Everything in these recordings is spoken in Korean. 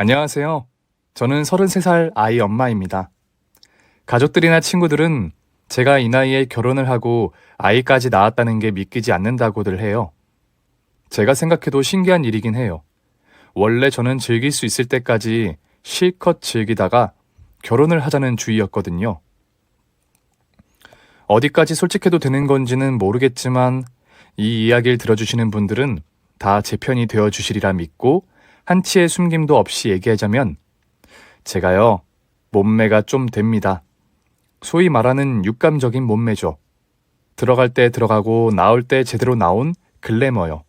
안녕하세요. 저는 33살 아이 엄마입니다. 가족들이나 친구들은 제가 이 나이에 결혼을 하고 아이까지 낳았다는 게 믿기지 않는다고들 해요. 제가 생각해도 신기한 일이긴 해요. 원래 저는 즐길 수 있을 때까지 실컷 즐기다가 결혼을 하자는 주의였거든요. 어디까지 솔직해도 되는 건지는 모르겠지만 이 이야기를 들어주시는 분들은 다 제 편이 되어주시리라 믿고 한치의 숨김도 없이 얘기하자면 제가요, 몸매가 좀 됩니다. 소위 말하는 육감적인 몸매죠. 들어갈 때 들어가고 나올 때 제대로 나온 글래머요.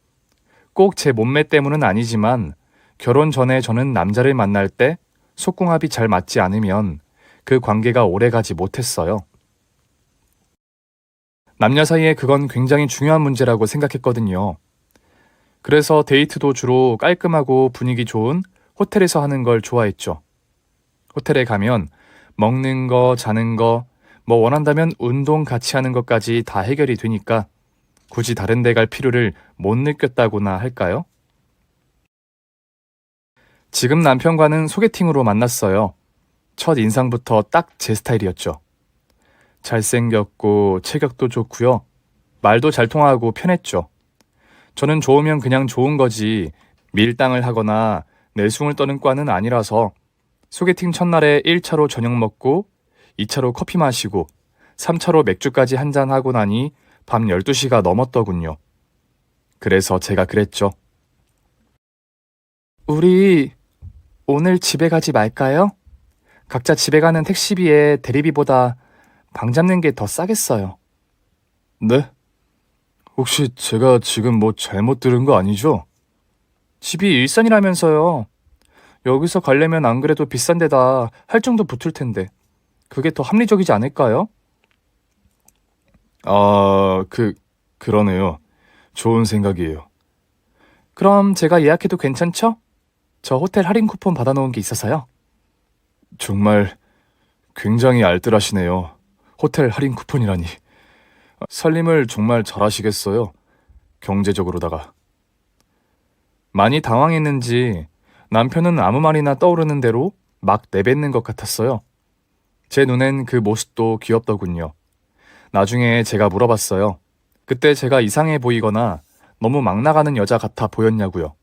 꼭 제 몸매 때문은 아니지만 결혼 전에 저는 남자를 만날 때 속궁합이 잘 맞지 않으면 그 관계가 오래가지 못했어요. 남녀 사이에 그건 굉장히 중요한 문제라고 생각했거든요. 그래서 데이트도 주로 깔끔하고 분위기 좋은 호텔에서 하는 걸 좋아했죠. 호텔에 가면 먹는 거, 자는 거, 뭐 원한다면 운동 같이 하는 것까지 다 해결이 되니까 굳이 다른 데 갈 필요를 못 느꼈다고나 할까요? 지금 남편과는 소개팅으로 만났어요. 첫 인상부터 딱 제 스타일이었죠. 잘생겼고 체격도 좋고요. 말도 잘 통하고 편했죠. 저는 좋으면 그냥 좋은 거지 밀당을 하거나 내숭을 떠는 과는 아니라서 소개팅 첫날에 1차로 저녁 먹고 2차로 커피 마시고 3차로 맥주까지 한잔하고 나니 밤 12시가 넘었더군요. 그래서 제가 그랬죠. 우리 오늘 집에 가지 말까요? 각자 집에 가는 택시비에 대리비보다 방 잡는 게 더 싸겠어요. 네? 혹시 제가 지금 뭐 잘못 들은 거 아니죠? 집이 일산이라면서요. 여기서 가려면 안 그래도 비싼 데다 할 정도 붙을 텐데. 그게 더 합리적이지 않을까요? 아, 그러네요. 좋은 생각이에요. 그럼 제가 예약해도 괜찮죠? 저 호텔 할인 쿠폰 받아놓은 게 있어서요. 정말 굉장히 알뜰하시네요. 호텔 할인 쿠폰이라니. 살림을 정말 잘하시겠어요. 경제적으로다가. 많이 당황했는지 남편은 아무 말이나 떠오르는 대로 막 내뱉는 것 같았어요. 제 눈엔 그 모습도 귀엽더군요. 나중에 제가 물어봤어요. 그때 제가 이상해 보이거나 너무 막 나가는 여자 같아 보였냐고요.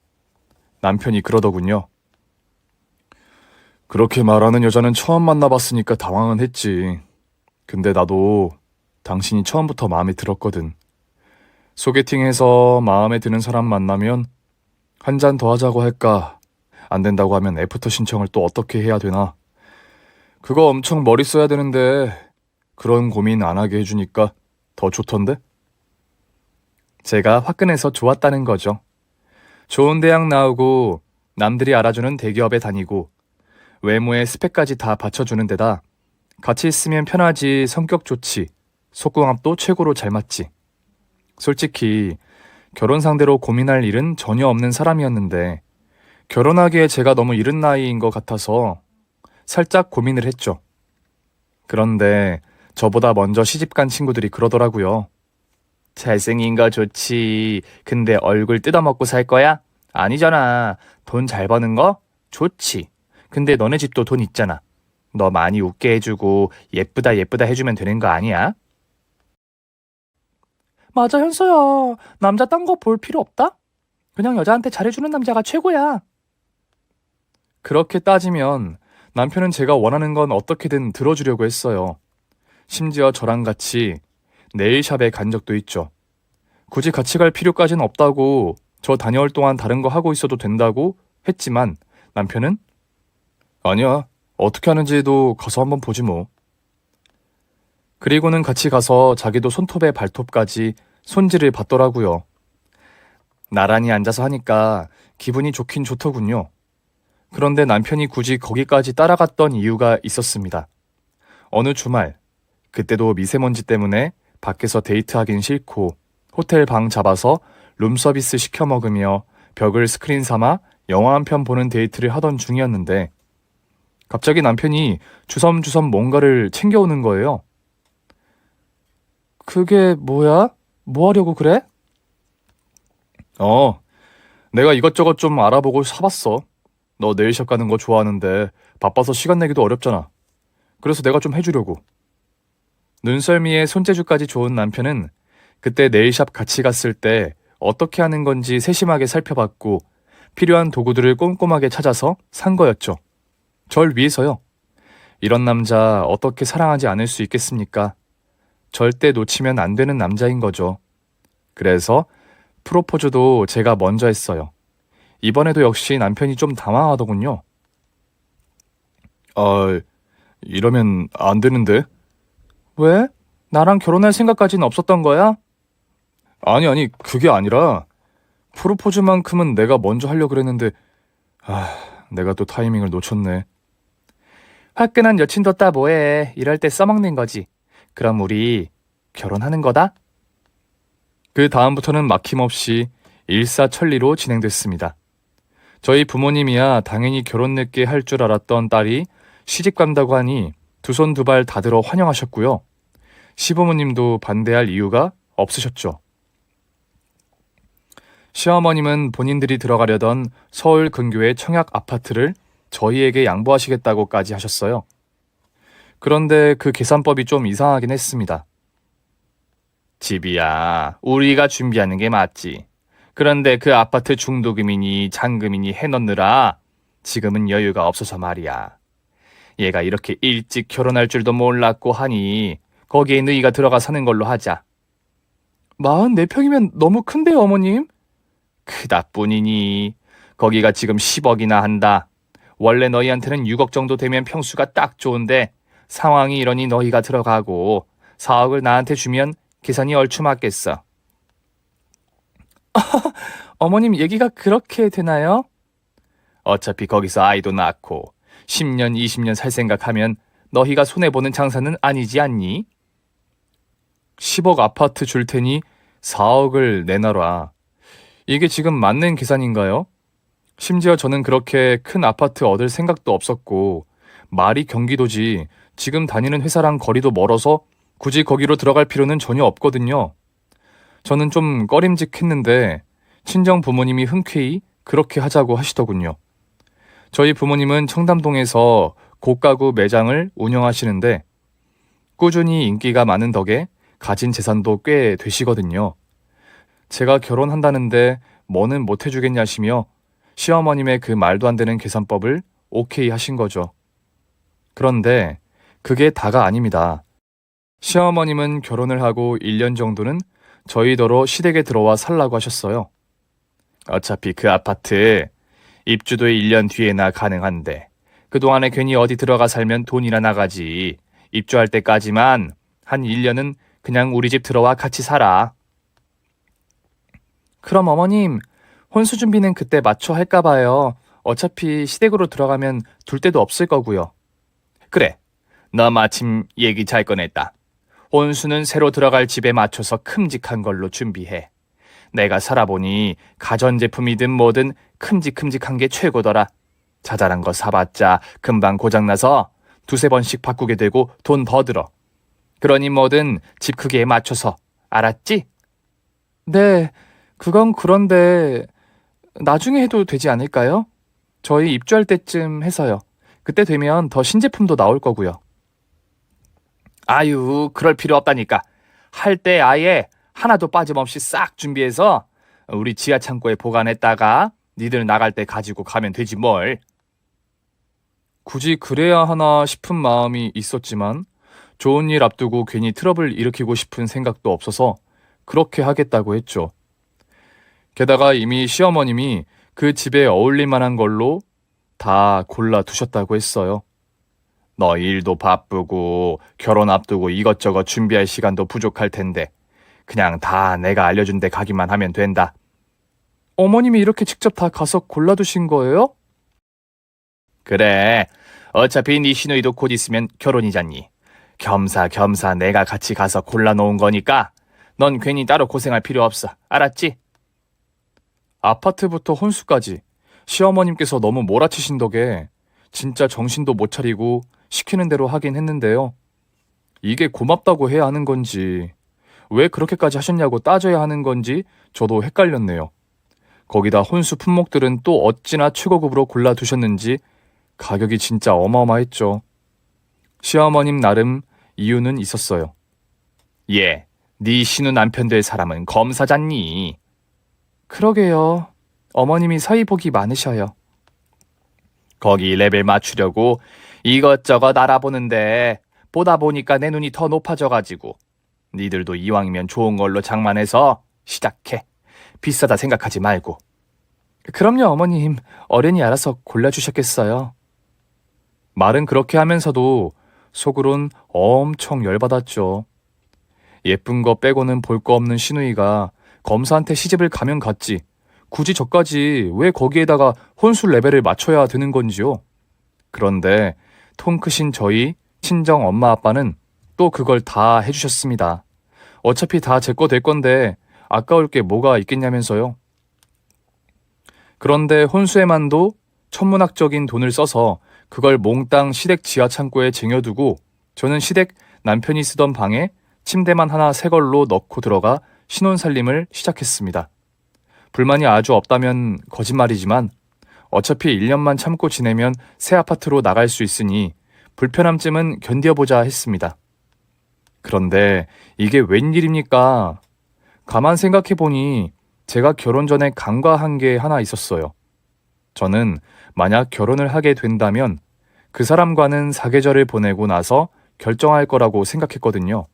남편이 그러더군요. 그렇게 말하는 여자는 처음 만나봤으니까 당황은 했지. 근데 나도 당신이 처음부터 마음에 들었거든. 소개팅에서 마음에 드는 사람 만나면 한 잔 더 하자고 할까? 안 된다고 하면 애프터 신청을 또 어떻게 해야 되나? 그거 엄청 머리 써야 되는데 그런 고민 안 하게 해주니까 더 좋던데? 제가 화끈해서 좋았다는 거죠. 좋은 대학 나오고 남들이 알아주는 대기업에 다니고 외모에 스펙까지 다 받쳐주는 데다 같이 있으면 편하지 성격 좋지 속궁합도 최고로 잘 맞지. 솔직히 결혼 상대로 고민할 일은 전혀 없는 사람이었는데 결혼하기에 제가 너무 이른 나이인 것 같아서 살짝 고민을 했죠. 그런데 저보다 먼저 시집간 친구들이 그러더라고요. 잘생긴 거 좋지. 근데 얼굴 뜯어먹고 살 거야? 아니잖아. 돈 잘 버는 거? 좋지. 근데 너네 집도 돈 있잖아. 너 많이 웃게 해주고 예쁘다 예쁘다 해주면 되는 거 아니야? 맞아, 현서야. 남자 딴 거 볼 필요 없다? 그냥 여자한테 잘해주는 남자가 최고야. 그렇게 따지면 남편은 제가 원하는 건 어떻게든 들어주려고 했어요. 심지어 저랑 같이 네일샵에 간 적도 있죠. 굳이 같이 갈 필요까지는 없다고 저 다녀올 동안 다른 거 하고 있어도 된다고 했지만 남편은 아니야. 어떻게 하는지도 가서 한번 보지 뭐. 그리고는 같이 가서 자기도 손톱에 발톱까지 손질을 받더라고요. 나란히 앉아서 하니까 기분이 좋긴 좋더군요. 그런데 남편이 굳이 거기까지 따라갔던 이유가 있었습니다. 어느 주말, 그때도 미세먼지 때문에 밖에서 데이트하긴 싫고 호텔 방 잡아서 룸서비스 시켜 먹으며 벽을 스크린 삼아 영화 한 편 보는 데이트를 하던 중이었는데 갑자기 남편이 주섬주섬 뭔가를 챙겨오는 거예요. 그게 뭐야? 뭐 하려고 그래? 내가 이것저것 좀 알아보고 사봤어. 너 네일샵 가는 거 좋아하는데 바빠서 시간 내기도 어렵잖아. 그래서 내가 좀 해주려고. 눈썰미에 손재주까지 좋은 남편은 그때 네일샵 같이 갔을 때 어떻게 하는 건지 세심하게 살펴봤고 필요한 도구들을 꼼꼼하게 찾아서 산 거였죠. 절 위해서요. 이런 남자 어떻게 사랑하지 않을 수 있겠습니까? 절대 놓치면 안 되는 남자인 거죠. 그래서 프로포즈도 제가 먼저 했어요. 이번에도 역시 남편이 좀 당황하더군요. 아, 이러면 안 되는데? 왜? 나랑 결혼할 생각까지는 없었던 거야? 아니, 그게 아니라 프로포즈만큼은 내가 먼저 하려고 그랬는데 내가 또 타이밍을 놓쳤네. 화끈한 여친 뒀다 뭐해. 이럴 때 써먹는 거지. 그럼 우리 결혼하는 거다? 그 다음부터는 막힘없이 일사천리로 진행됐습니다. 저희 부모님이야 당연히 결혼 늦게 할 줄 알았던 딸이 시집 간다고 하니 두 손 두 발 다 들어 환영하셨고요. 시부모님도 반대할 이유가 없으셨죠. 시어머님은 본인들이 들어가려던 서울 근교의 청약 아파트를 저희에게 양보하시겠다고까지 하셨어요. 그런데 그 계산법이 좀 이상하긴 했습니다. 집이야, 우리가 준비하는 게 맞지. 그런데 그 아파트 중도금이니 잔금이니 해놓느라 지금은 여유가 없어서 말이야. 얘가 이렇게 일찍 결혼할 줄도 몰랐고 하니 거기에 너희가 들어가 사는 걸로 하자. 44평이면 너무 큰데요, 어머님? 크다뿐이니 거기가 지금 10억이나 한다. 원래 너희한테는 6억 정도 되면 평수가 딱 좋은데 상황이 이러니 너희가 들어가고 4억을 나한테 주면 계산이 얼추 맞겠어. 어머님 얘기가 그렇게 되나요? 어차피 거기서 아이도 낳고 10년, 20년 살 생각하면 너희가 손해보는 장사는 아니지 않니? 10억 아파트 줄 테니 4억을 내놔라. 이게 지금 맞는 계산인가요? 심지어 저는 그렇게 큰 아파트 얻을 생각도 없었고 말이 경기도지 지금 다니는 회사랑 거리도 멀어서 굳이 거기로 들어갈 필요는 전혀 없거든요. 저는 좀 꺼림직했는데 친정 부모님이 흔쾌히 그렇게 하자고 하시더군요. 저희 부모님은 청담동에서 고가구 매장을 운영하시는데 꾸준히 인기가 많은 덕에 가진 재산도 꽤 되시거든요. 제가 결혼한다는데 뭐는 못 해주겠냐시며 시어머님의 그 말도 안 되는 계산법을 오케이 하신 거죠. 그런데 그게 다가 아닙니다. 시어머님은 결혼을 하고 1년 정도는 저희더러 시댁에 들어와 살라고 하셨어요. 어차피 그 아파트 입주도 1년 뒤에나 가능한데 그동안에 괜히 어디 들어가 살면 돈이나 나가지. 입주할 때까지만 한 1년은 그냥 우리 집 들어와 같이 살아. 그럼 어머님, 혼수 준비는 그때 맞춰 할까 봐요. 어차피 시댁으로 들어가면 둘 데도 없을 거고요. 그래, 너 마침 얘기 잘 꺼냈다. 혼수는 새로 들어갈 집에 맞춰서 큼직한 걸로 준비해. 내가 살아보니 가전제품이든 뭐든 큼직큼직한 게 최고더라. 자잘한 거 사봤자 금방 고장나서 두세 번씩 바꾸게 되고 돈 더 들어. 그러니 뭐든 집 크기에 맞춰서. 알았지? 네, 그건 그런데 나중에 해도 되지 않을까요? 저희 입주할 때쯤 해서요. 그때 되면 더 신제품도 나올 거고요. 아유, 그럴 필요 없다니까. 할 때 아예 하나도 빠짐없이 싹 준비해서 우리 지하 창고에 보관했다가 니들 나갈 때 가지고 가면 되지 뭘. 굳이 그래야 하나 싶은 마음이 있었지만 좋은 일 앞두고 괜히 트러블 일으키고 싶은 생각도 없어서 그렇게 하겠다고 했죠. 게다가 이미 시어머님이 그 집에 어울릴 만한 걸로 다 골라두셨다고 했어요. 너 일도 바쁘고 결혼 앞두고 이것저것 준비할 시간도 부족할 텐데 그냥 다 내가 알려준 데 가기만 하면 된다. 어머님이 이렇게 직접 다 가서 골라두신 거예요? 그래. 어차피 네 시누이도 곧 있으면 결혼이잖니. 겸사겸사 내가 같이 가서 골라놓은 거니까 넌 괜히 따로 고생할 필요 없어. 알았지? 아파트부터 혼수까지 시어머님께서 너무 몰아치신 덕에 진짜 정신도 못 차리고 시키는 대로 하긴 했는데요. 이게 고맙다고 해야 하는 건지 왜 그렇게까지 하셨냐고 따져야 하는 건지 저도 헷갈렸네요. 거기다 혼수 품목들은 또 어찌나 최고급으로 골라두셨는지 가격이 진짜 어마어마했죠. 시어머님 나름 이유는 있었어요. 예, 네 신우 남편 될 사람은 검사잖니. 그러게요. 어머님이 사위복이 많으셔요. 거기 레벨 맞추려고 이것저것 알아보는데 보다 보니까 내 눈이 더 높아져가지고 니들도 이왕이면 좋은 걸로 장만해서 시작해. 비싸다 생각하지 말고. 그럼요, 어머님. 어련히 알아서 골라주셨겠어요. 말은 그렇게 하면서도 속으론 엄청 열받았죠. 예쁜 거 빼고는 볼 거 없는 시누이가 검사한테 시집을 가면 갔지. 굳이 저까지 왜 거기에다가 혼술 레벨을 맞춰야 되는 건지요. 그런데 통 크신 저희 친정 엄마 아빠는 또 그걸 다 해주셨습니다. 어차피 다 제 거 될 건데 아까울 게 뭐가 있겠냐면서요. 그런데 혼수에만도 천문학적인 돈을 써서 그걸 몽땅 시댁 지하 창고에 쟁여두고 저는 시댁 남편이 쓰던 방에 침대만 하나 새 걸로 넣고 들어가 신혼살림을 시작했습니다. 불만이 아주 없다면 거짓말이지만 어차피 1년만 참고 지내면 새 아파트로 나갈 수 있으니 불편함쯤은 견뎌보자 했습니다. 그런데 이게 웬일입니까? 가만 생각해보니 제가 결혼 전에 간과한 게 하나 있었어요. 저는 만약 결혼을 하게 된다면 그 사람과는 사계절을 보내고 나서 결정할 거라고 생각했거든요.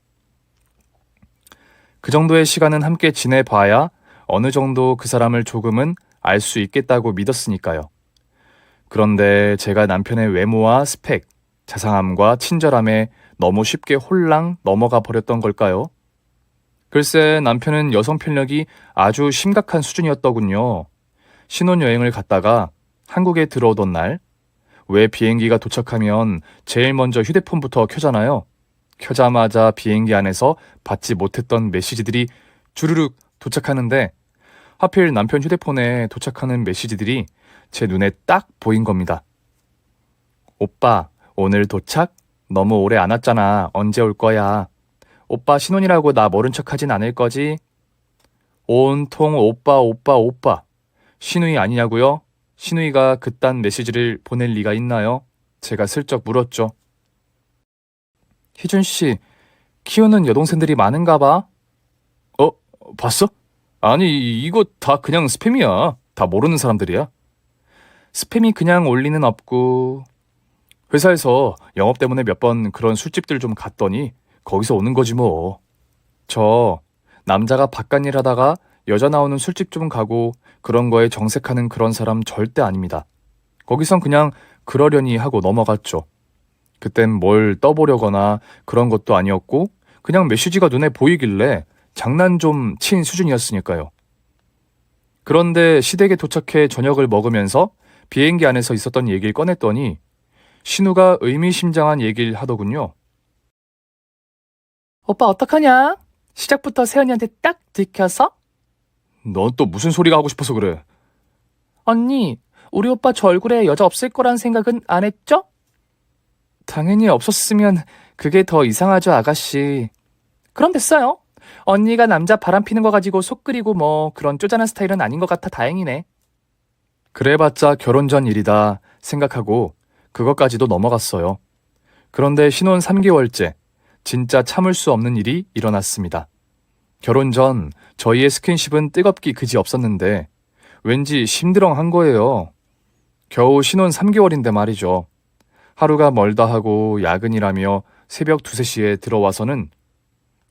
그 정도의 시간은 함께 지내봐야 어느 정도 그 사람을 조금은 알 수 있겠다고 믿었으니까요. 그런데 제가 남편의 외모와 스펙, 자상함과 친절함에 너무 쉽게 홀랑 넘어가 버렸던 걸까요? 글쎄 남편은 여성 편력이 아주 심각한 수준이었더군요. 신혼여행을 갔다가 한국에 들어오던 날, 왜 비행기가 도착하면 제일 먼저 휴대폰부터 켜잖아요. 켜자마자 비행기 안에서 받지 못했던 메시지들이 주르륵 도착하는데 하필 남편 휴대폰에 도착하는 메시지들이 제 눈에 딱 보인 겁니다. 오빠, 오늘 도착? 너무 오래 안 왔잖아. 언제 올 거야? 오빠 신혼이라고 나 모른 척 하진 않을 거지? 온통 오빠, 오빠, 오빠. 신우이 아니냐고요? 신우이가 그딴 메시지를 보낼 리가 있나요? 제가 슬쩍 물었죠. 희준 씨, 키우는 여동생들이 많은가 봐? 봤어? 아니, 이거 다 그냥 스팸이야. 다 모르는 사람들이야. 스팸이 그냥 올 리는 없고 회사에서 영업 때문에 몇 번 그런 술집들 좀 갔더니 거기서 오는 거지 뭐. 저 남자가 바깥일 하다가 여자 나오는 술집 좀 가고 그런 거에 정색하는 그런 사람 절대 아닙니다. 거기선 그냥 그러려니 하고 넘어갔죠. 그땐 뭘 떠보려거나 그런 것도 아니었고 그냥 메시지가 눈에 보이길래 장난 좀 친 수준이었으니까요. 그런데 시댁에 도착해 저녁을 먹으면서 비행기 안에서 있었던 얘기를 꺼냈더니 신우가 의미심장한 얘기를 하더군요. 오빠 어떡하냐? 시작부터 세연이한테 딱 들켜서? 넌 또 무슨 소리가 하고 싶어서 그래? 언니, 우리 오빠 저 얼굴에 여자 없을 거란 생각은 안 했죠? 당연히 없었으면 그게 더 이상하죠, 아가씨. 그럼 됐어요. 언니가 남자 바람 피는 거 가지고 속 끓이고 뭐 그런 쪼잔한 스타일은 아닌 것 같아 다행이네. 그래봤자 결혼 전 일이다 생각하고 그것까지도 넘어갔어요. 그런데 신혼 3개월째 진짜 참을 수 없는 일이 일어났습니다. 결혼 전 저희의 스킨십은 뜨겁기 그지 없었는데 왠지 심드렁한 거예요. 겨우 신혼 3개월인데 말이죠. 하루가 멀다 하고 야근이라며 새벽 2, 3시에 들어와서는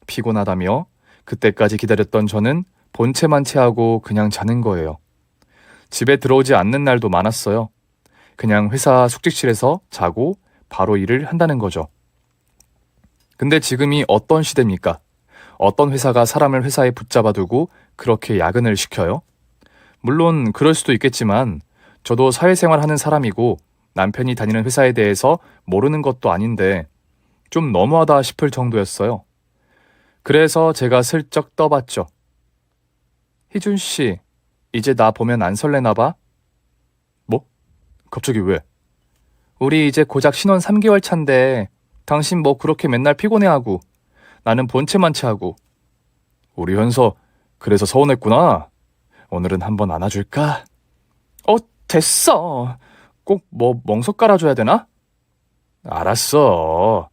피곤하다며 그때까지 기다렸던 저는 본체만 체하고 그냥 자는 거예요. 집에 들어오지 않는 날도 많았어요. 그냥 회사 숙직실에서 자고 바로 일을 한다는 거죠. 근데 지금이 어떤 시대입니까? 어떤 회사가 사람을 회사에 붙잡아두고 그렇게 야근을 시켜요? 물론 그럴 수도 있겠지만 저도 사회생활 하는 사람이고 남편이 다니는 회사에 대해서 모르는 것도 아닌데 좀 너무하다 싶을 정도였어요. 그래서 제가 슬쩍 떠봤죠. 희준 씨, 이제 나 보면 안 설레나 봐? 뭐? 갑자기 왜? 우리 이제 고작 신혼 3개월 차인데 당신 뭐 그렇게 맨날 피곤해하고 나는 본체만 체하고. 우리 현서 그래서 서운했구나. 오늘은 한번 안아줄까? 됐어. 꼭 뭐 멍석 깔아줘야 되나? 알았어.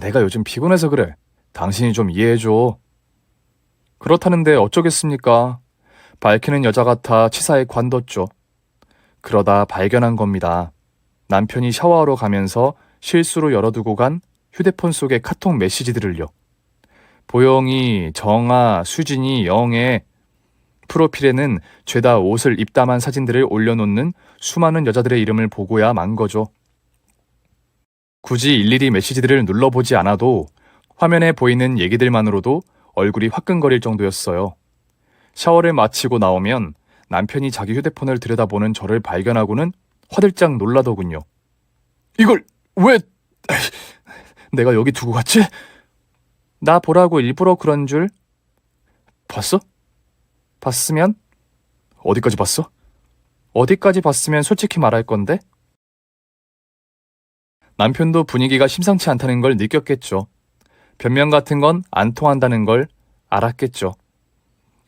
내가 요즘 피곤해서 그래. 당신이 좀 이해해줘. 그렇다는데 어쩌겠습니까? 밝히는 여자 같아 치사에 관뒀죠. 그러다 발견한 겁니다. 남편이 샤워하러 가면서 실수로 열어두고 간 휴대폰 속의 카톡 메시지들을요. 보영이, 정아, 수진이, 영애, 프로필에는 죄다 옷을 입담한 사진들을 올려놓는 수많은 여자들의 이름을 보고야 만 거죠. 굳이 일일이 메시지들을 눌러보지 않아도 화면에 보이는 얘기들만으로도 얼굴이 화끈거릴 정도였어요. 샤워를 마치고 나오면 남편이 자기 휴대폰을 들여다보는 저를 발견하고는 화들짝 놀라더군요. 이걸 왜 내가 여기 두고 갔지? 나 보라고 일부러 그런 줄? 봤어? 봤으면? 어디까지 봤어? 어디까지 봤으면 솔직히 말할 건데? 남편도 분위기가 심상치 않다는 걸 느꼈겠죠. 변명 같은 건 안 통한다는 걸 알았겠죠.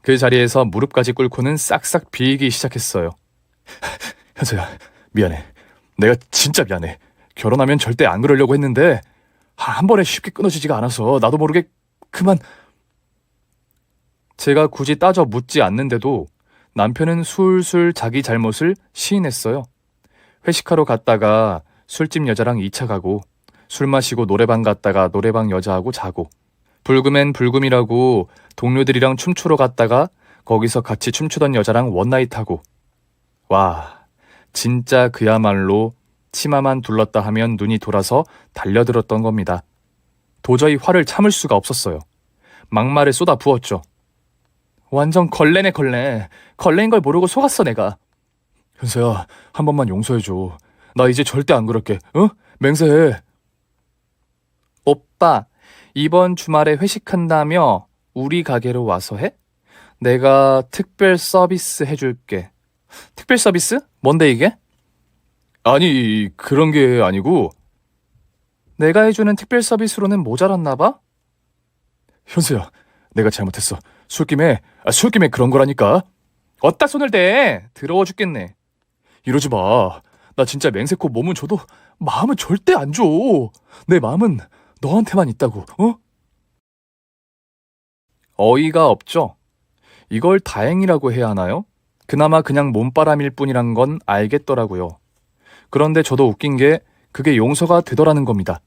그 자리에서 무릎까지 꿇고는 싹싹 빌기 시작했어요. 현서야, 미안해. 내가 진짜 미안해. 결혼하면 절대 안 그러려고 했는데 한 번에 쉽게 끊어지지가 않아서 나도 모르게 그만. 제가 굳이 따져 묻지 않는데도 남편은 술술 자기 잘못을 시인했어요. 회식하러 갔다가 술집 여자랑 2차 가고 술 마시고 노래방 갔다가 노래방 여자하고 자고 불금엔 불금이라고 동료들이랑 춤추러 갔다가 거기서 같이 춤추던 여자랑 원나잇하고 와, 진짜 그야말로 치마만 둘렀다 하면 눈이 돌아서 달려들었던 겁니다. 도저히 화를 참을 수가 없었어요. 막말을 쏟아 부었죠. 완전 걸레네 걸레. 걸레인 걸 모르고 속았어 내가. 현서야, 한 번만 용서해줘. 나 이제 절대 안 그럴게. 어? 맹세해. 오빠, 이번 주말에 회식한다며 우리 가게로 와서 해? 내가 특별 서비스 해줄게. 특별 서비스? 뭔데 이게? 아니, 그런 게 아니고 내가 해주는 특별 서비스로는 모자랐나 봐? 현수야, 내가 잘못했어. 술김에 그런 거라니까. 어디다 손을 대? 더러워 죽겠네. 이러지 마. 나 진짜 맹세코 몸은 줘도 마음은 절대 안 줘. 내 마음은 너한테만 있다고, 어? 어이가 없죠? 이걸 다행이라고 해야 하나요? 그나마 그냥 몸바람일 뿐이란 건 알겠더라고요. 그런데 저도 웃긴 게 그게 용서가 되더라는 겁니다.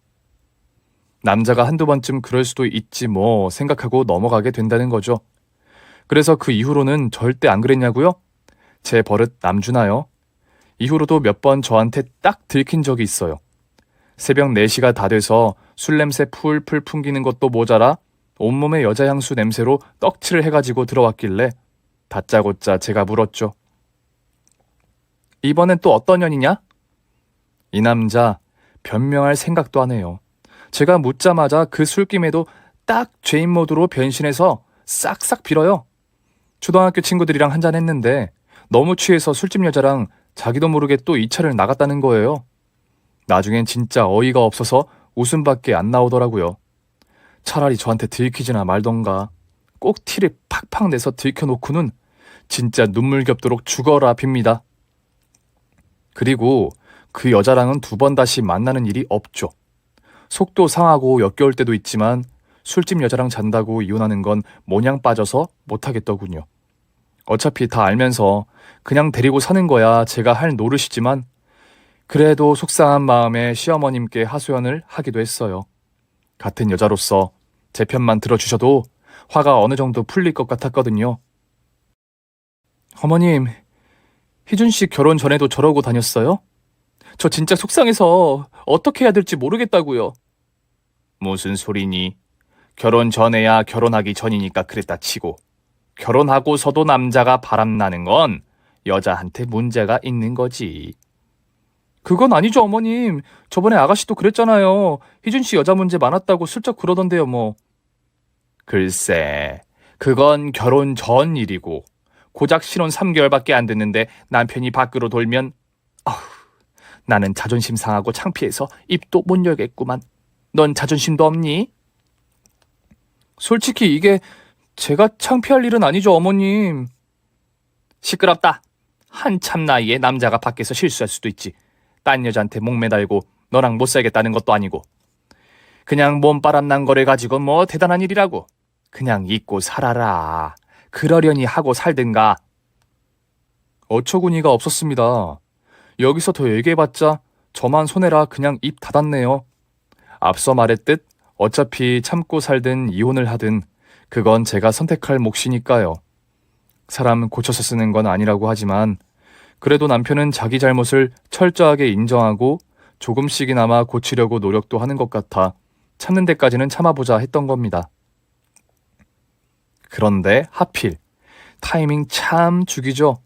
남자가 한두 번쯤 그럴 수도 있지 뭐 생각하고 넘어가게 된다는 거죠. 그래서 그 이후로는 절대 안 그랬냐고요? 제 버릇 남주나요? 이후로도 몇 번 저한테 딱 들킨 적이 있어요. 새벽 4시가 다 돼서 술 냄새 풀풀 풍기는 것도 모자라 온몸에 여자 향수 냄새로 떡칠을 해가지고 들어왔길래 다짜고짜 제가 물었죠. 이번엔 또 어떤 년이냐? 이 남자 변명할 생각도 안 해요. 제가 묻자마자 그 술김에도 딱 죄인 모드로 변신해서 싹싹 빌어요. 초등학교 친구들이랑 한잔 했는데 너무 취해서 술집 여자랑 자기도 모르게 또 2차를 나갔다는 거예요. 나중엔 진짜 어이가 없어서 웃음밖에 안 나오더라고요. 차라리 저한테 들키지나 말던가. 꼭 티를 팍팍 내서 들켜놓고는 진짜 눈물겹도록 죽어라 빕니다. 그리고 그 여자랑은 2번 다시 만나는 일이 없죠. 속도 상하고 역겨울 때도 있지만 술집 여자랑 잔다고 이혼하는 건 모냥 빠져서 못하겠더군요. 어차피 다 알면서 그냥 데리고 사는 거야 제가 할 노릇이지만 그래도 속상한 마음에 시어머님께 하소연을 하기도 했어요. 같은 여자로서 제 편만 들어주셔도 화가 어느 정도 풀릴 것 같았거든요. 어머님, 희준 씨 결혼 전에도 저러고 다녔어요? 저 진짜 속상해서 어떻게 해야 될지 모르겠다고요. 무슨 소리니? 결혼 전에야 결혼하기 전이니까 그랬다 치고 결혼하고서도 남자가 바람나는 건 여자한테 문제가 있는 거지. 그건 아니죠, 어머님. 저번에 아가씨도 그랬잖아요. 희준 씨 여자 문제 많았다고 슬쩍 그러던데요, 뭐. 글쎄, 그건 결혼 전 일이고 고작 신혼 3개월밖에 안 됐는데 남편이 밖으로 돌면 나는 자존심 상하고 창피해서 입도 못 열겠구만. 넌 자존심도 없니? 솔직히 이게 제가 창피할 일은 아니죠, 어머님. 시끄럽다. 한참 나이에 남자가 밖에서 실수할 수도 있지. 딴 여자한테 목매달고 너랑 못 살겠다는 것도 아니고. 그냥 몸바람 난 거를 가지고 뭐 대단한 일이라고. 그냥 잊고 살아라. 그러려니 하고 살든가. 어처구니가 없었습니다. 여기서 더 얘기해봤자 저만 손해라 그냥 입 닫았네요. 앞서 말했듯 어차피 참고 살든 이혼을 하든 그건 제가 선택할 몫이니까요. 사람 고쳐서 쓰는 건 아니라고 하지만 그래도 남편은 자기 잘못을 철저하게 인정하고 조금씩이나마 고치려고 노력도 하는 것 같아 참는 데까지는 참아보자 했던 겁니다. 그런데 하필 타이밍 참 죽이죠.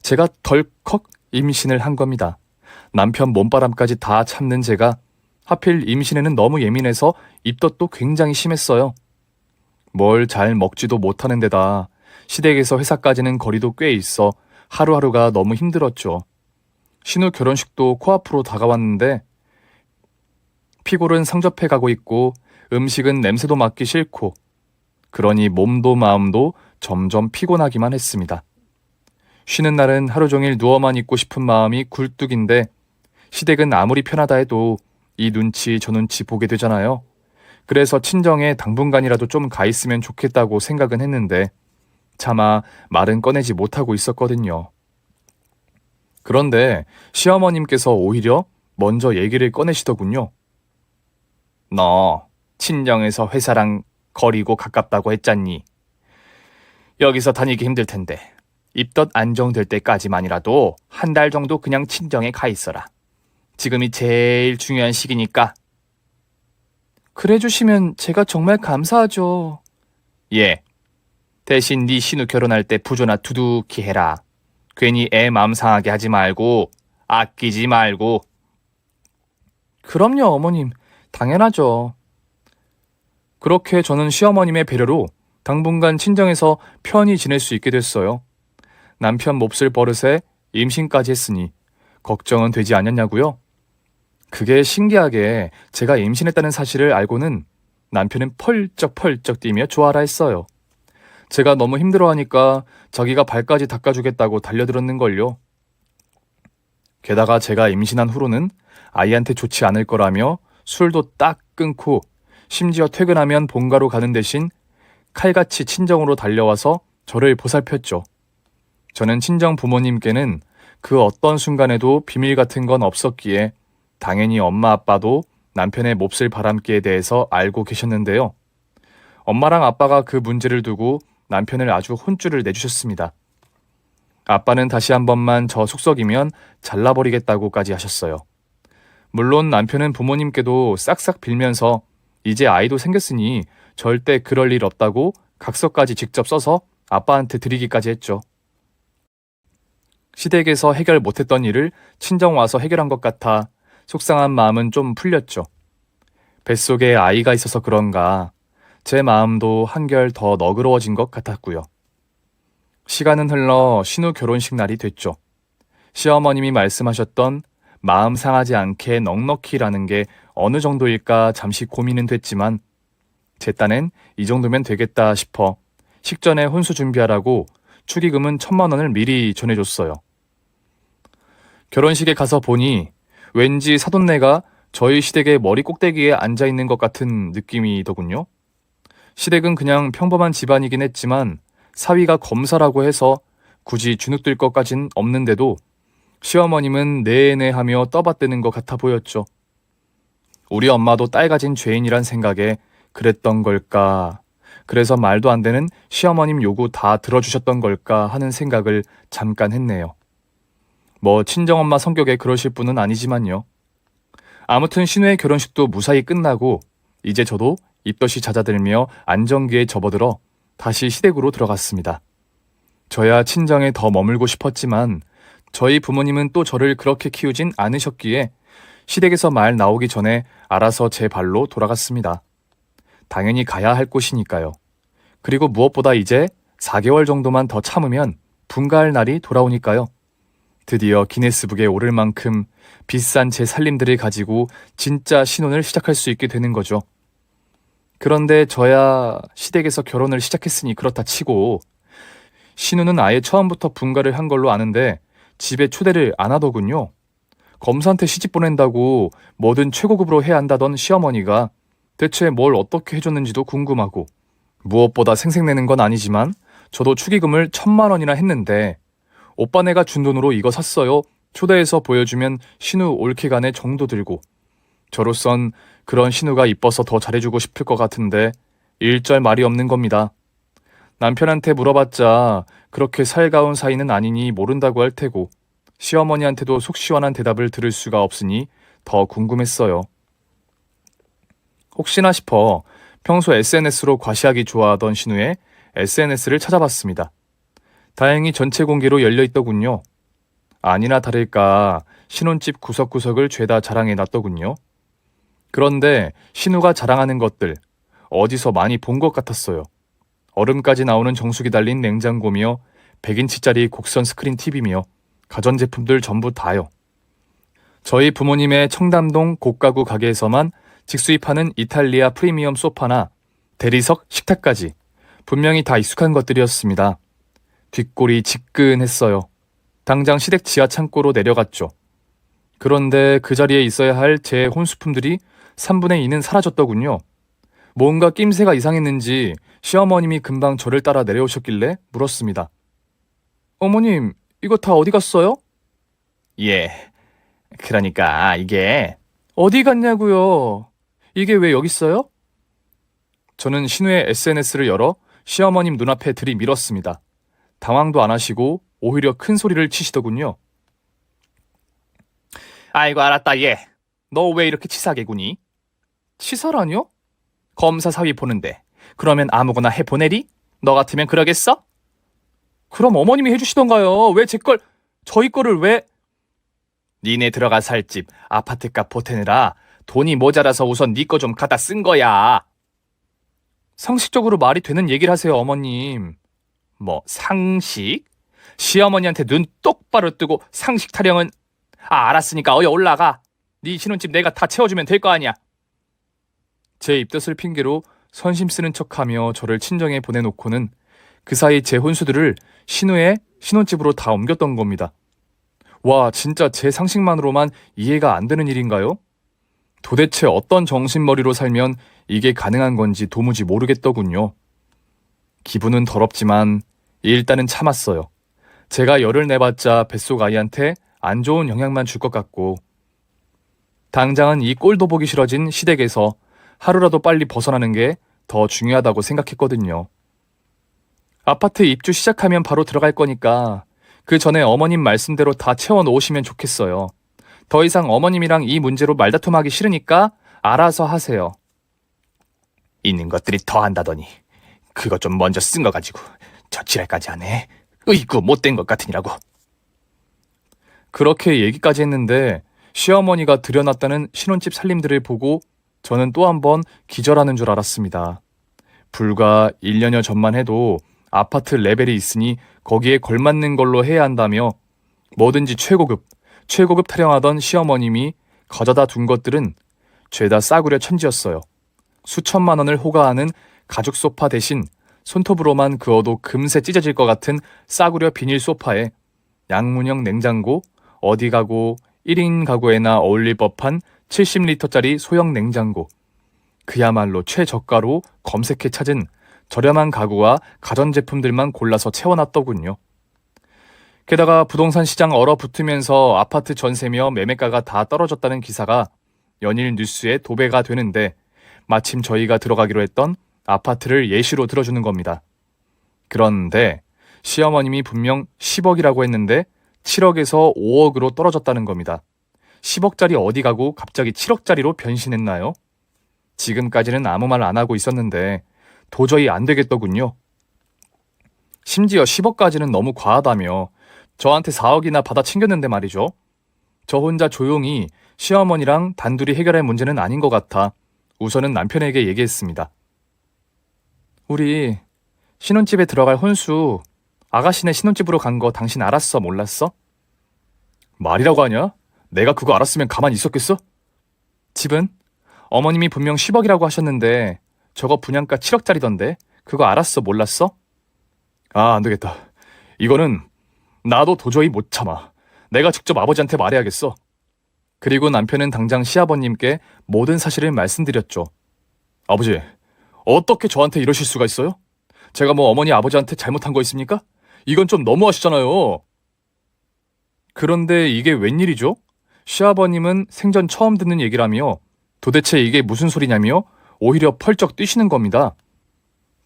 제가 덜컥 임신을 한 겁니다. 남편 몸바람까지 다 참는 제가 하필 임신에는 너무 예민해서 입덧도 굉장히 심했어요. 뭘 잘 먹지도 못하는 데다 시댁에서 회사까지는 거리도 꽤 있어 하루하루가 너무 힘들었죠. 신우 결혼식도 코앞으로 다가왔는데 피골은 상접해 가고 있고 음식은 냄새도 맡기 싫고 그러니 몸도 마음도 점점 피곤하기만 했습니다. 쉬는 날은 하루 종일 누워만 있고 싶은 마음이 굴뚝인데 시댁은 아무리 편하다 해도 이 눈치 저 눈치 보게 되잖아요. 그래서 친정에 당분간이라도 좀 가 있으면 좋겠다고 생각은 했는데 차마 말은 꺼내지 못하고 있었거든요. 그런데 시어머님께서 오히려 먼저 얘기를 꺼내시더군요. 너 친정에서 회사랑 거리고 가깝다고 했잖니. 여기서 다니기 힘들 텐데 입덧 안정될 때까지만이라도 한 달 정도 그냥 친정에 가 있어라. 지금이 제일 중요한 시기니까. 그래 주시면 제가 정말 감사하죠. 예. 대신 네 신우 결혼할 때 부조나 두둑히 해라. 괜히 애 마음 상하게 하지 말고 아끼지 말고. 그럼요 어머님. 당연하죠. 그렇게 저는 시어머님의 배려로 당분간 친정에서 편히 지낼 수 있게 됐어요. 남편 몹쓸 버릇에 임신까지 했으니 걱정은 되지 않았냐고요? 그게 신기하게 제가 임신했다는 사실을 알고는 남편은 펄쩍펄쩍 뛰며 좋아라 했어요. 제가 너무 힘들어하니까 자기가 발까지 닦아주겠다고 달려들었는걸요. 게다가 제가 임신한 후로는 아이한테 좋지 않을 거라며 술도 딱 끊고 심지어 퇴근하면 본가로 가는 대신 칼같이 친정으로 달려와서 저를 보살폈죠. 저는 친정 부모님께는 그 어떤 순간에도 비밀 같은 건 없었기에 당연히 엄마 아빠도 남편의 몹쓸 바람기에 대해서 알고 계셨는데요. 엄마랑 아빠가 그 문제를 두고 남편을 아주 혼쭐을 내주셨습니다. 아빠는 다시 한 번만 저 속썩이면 잘라버리겠다고까지 하셨어요. 물론 남편은 부모님께도 싹싹 빌면서 이제 아이도 생겼으니 절대 그럴 일 없다고 각서까지 직접 써서 아빠한테 드리기까지 했죠. 시댁에서 해결 못했던 일을 친정 와서 해결한 것 같아 속상한 마음은 좀 풀렸죠. 뱃속에 아이가 있어서 그런가 제 마음도 한결 더 너그러워진 것 같았고요. 시간은 흘러 신우 결혼식 날이 됐죠. 시어머님이 말씀하셨던 마음 상하지 않게 넉넉히라는 게 어느 정도일까 잠시 고민은 됐지만 제 딴엔 이 정도면 되겠다 싶어 식전에 혼수 준비하라고 축의금은 1,000만 원을 미리 전해줬어요. 결혼식에 가서 보니 왠지 사돈네가 저희 시댁의 머리 꼭대기에 앉아있는 것 같은 느낌이더군요. 시댁은 그냥 평범한 집안이긴 했지만 사위가 검사라고 해서 굳이 주눅들 것까진 없는데도 시어머님은 내내 하며 떠받드는 것 같아 보였죠. 우리 엄마도 딸 가진 죄인이란 생각에 그랬던 걸까, 그래서 말도 안 되는 시어머님 요구 다 들어주셨던 걸까 하는 생각을 잠깐 했네요. 뭐 친정엄마 성격에 그러실 분은 아니지만요. 아무튼 신우의 결혼식도 무사히 끝나고 이제 저도 입덧이 잦아들며 안정기에 접어들어 다시 시댁으로 들어갔습니다. 저야 친정에 더 머물고 싶었지만 저희 부모님은 또 저를 그렇게 키우진 않으셨기에 시댁에서 말 나오기 전에 알아서 제 발로 돌아갔습니다. 당연히 가야 할 곳이니까요. 그리고 무엇보다 이제 4개월 정도만 더 참으면 분가할 날이 돌아오니까요. 드디어 기네스북에 오를 만큼 비싼 제 살림들을 가지고 진짜 신혼을 시작할 수 있게 되는 거죠. 그런데 저야 시댁에서 결혼을 시작했으니 그렇다 치고 신우는 아예 처음부터 분가를 한 걸로 아는데 집에 초대를 안 하더군요. 검사한테 시집 보낸다고 뭐든 최고급으로 해야 한다던 시어머니가 대체 뭘 어떻게 해줬는지도 궁금하고, 무엇보다 생색내는 건 아니지만 저도 축의금을 1,000만 원이나 했는데 오빠네가 준 돈으로 이거 샀어요, 초대해서 보여주면 신우 올케간에 정도 들고, 저로선 그런 신우가 이뻐서 더 잘해주고 싶을 것 같은데 일절 말이 없는 겁니다. 남편한테 물어봤자 그렇게 살가운 사이는 아니니 모른다고 할 테고, 시어머니한테도 속 시원한 대답을 들을 수가 없으니 더 궁금했어요. 혹시나 싶어 평소 SNS로 과시하기 좋아하던 신우의 SNS를 찾아봤습니다. 다행히 전체 공개로 열려있더군요. 아니나 다를까 신혼집 구석구석을 죄다 자랑해놨더군요. 그런데 신우가 자랑하는 것들 어디서 많이 본 것 같았어요. 얼음까지 나오는 정수기 달린 냉장고며 100인치짜리 곡선 스크린 TV며 가전제품들 전부 다요. 저희 부모님의 청담동 고가구 가게에서만 직수입하는 이탈리아 프리미엄 소파나 대리석 식탁까지 분명히 다 익숙한 것들이었습니다. 뒷골이 지끈했어요. 당장 시댁 지하 창고로 내려갔죠. 그런데 그 자리에 있어야 할 제 혼수품들이 3분의 2는 사라졌더군요. 뭔가 낌새가 이상했는지 시어머님이 금방 저를 따라 내려오셨길래 물었습니다. 어머님, 이거 다 어디 갔어요? 예, 그러니까 이게 어디 갔냐고요? 이게 왜 여기 있어요? 저는 신우의 SNS를 열어 시어머님 눈앞에 들이밀었습니다. 당황도 안 하시고 오히려 큰 소리를 치시더군요. 아이고 알았다 얘. 너 왜 이렇게 치사하게 구니? 치사라뇨? 검사 사위 보는데 그러면 아무거나 해보내리? 너 같으면 그러겠어? 그럼 어머님이 해주시던가요? 왜 저희 거를 왜... 니네 들어가 살 집 아파트값 보태느라 돈이 모자라서 우선 네 거 좀 갖다 쓴 거야. 상식적으로 말이 되는 얘기를 하세요, 어머님. 뭐 상식? 시어머니한테 눈 똑바로 뜨고 상식 타령은... 알았으니까 어여 올라가. 네 신혼집 내가 다 채워주면 될 거 아니야. 제 입덧을 핑계로 선심 쓰는 척하며 저를 친정에 보내놓고는 그 사이 제 혼수들을 신우의 신혼집으로 다 옮겼던 겁니다. 와, 진짜 제 상식만으로만 이해가 안 되는 일인가요? 도대체 어떤 정신머리로 살면 이게 가능한 건지 도무지 모르겠더군요. 기분은 더럽지만 일단은 참았어요. 제가 열을 내봤자 뱃속 아이한테 안 좋은 영향만 줄 것 같고, 당장은 이 꼴도 보기 싫어진 시댁에서 하루라도 빨리 벗어나는 게 더 중요하다고 생각했거든요. 아파트 입주 시작하면 바로 들어갈 거니까 그 전에 어머님 말씀대로 다 채워놓으시면 좋겠어요. 더 이상 어머님이랑 이 문제로 말다툼하기 싫으니까 알아서 하세요. 있는 것들이 더 한다더니 그거 좀 먼저 쓴 거 가지고 저 지랄까지 하네. 으이구 못된 것 같으니라고. 그렇게 얘기까지 했는데 시어머니가 들여놨다는 신혼집 살림들을 보고 저는 또 한 번 기절하는 줄 알았습니다. 불과 1년여 전만 해도 아파트 레벨이 있으니 거기에 걸맞는 걸로 해야 한다며 뭐든지 최고급 타령하던 시어머님이 가져다 둔 것들은 죄다 싸구려 천지였어요. 수천만 원을 호가하는 가죽 소파 대신 손톱으로만 그어도 금세 찢어질 것 같은 싸구려 비닐 소파에 양문형 냉장고, 어디 가구 1인 가구에나 어울릴 법한 70리터짜리 소형 냉장고, 그야말로 최저가로 검색해 찾은 저렴한 가구와 가전제품들만 골라서 채워놨더군요. 게다가 부동산 시장 얼어붙으면서 아파트 전세며 매매가가 다 떨어졌다는 기사가 연일 뉴스에 도배가 되는데 마침 저희가 들어가기로 했던 아파트를 예시로 들어주는 겁니다. 그런데 시어머님이 분명 10억이라고 했는데 7억에서 5억으로 떨어졌다는 겁니다. 10억짜리 어디 가고 갑자기 7억짜리로 변신했나요? 지금까지는 아무 말 안 하고 있었는데 도저히 안 되겠더군요. 심지어 10억까지는 너무 과하다며 저한테 4억이나 받아 챙겼는데 말이죠. 저 혼자 조용히 시어머니랑 단둘이 해결할 문제는 아닌 것 같아 우선은 남편에게 얘기했습니다. 우리 신혼집에 들어갈 혼수 아가씨네 신혼집으로 간 거 당신 알았어, 몰랐어? 말이라고 하냐? 내가 그거 알았으면 가만히 있었겠어? 집은? 어머님이 분명 10억이라고 하셨는데 저거 분양가 7억짜리던데 그거 알았어, 몰랐어? 아, 안 되겠다. 이거는 나도 도저히 못 참아. 내가 직접 아버지한테 말해야겠어. 그리고 남편은 당장 시아버님께 모든 사실을 말씀드렸죠. 아버지, 어떻게 저한테 이러실 수가 있어요? 제가 뭐 어머니 아버지한테 잘못한 거 있습니까? 이건 좀 너무하시잖아요. 그런데 이게 웬일이죠? 시아버님은 생전 처음 듣는 얘기라며 도대체 이게 무슨 소리냐며 오히려 펄쩍 뛰시는 겁니다.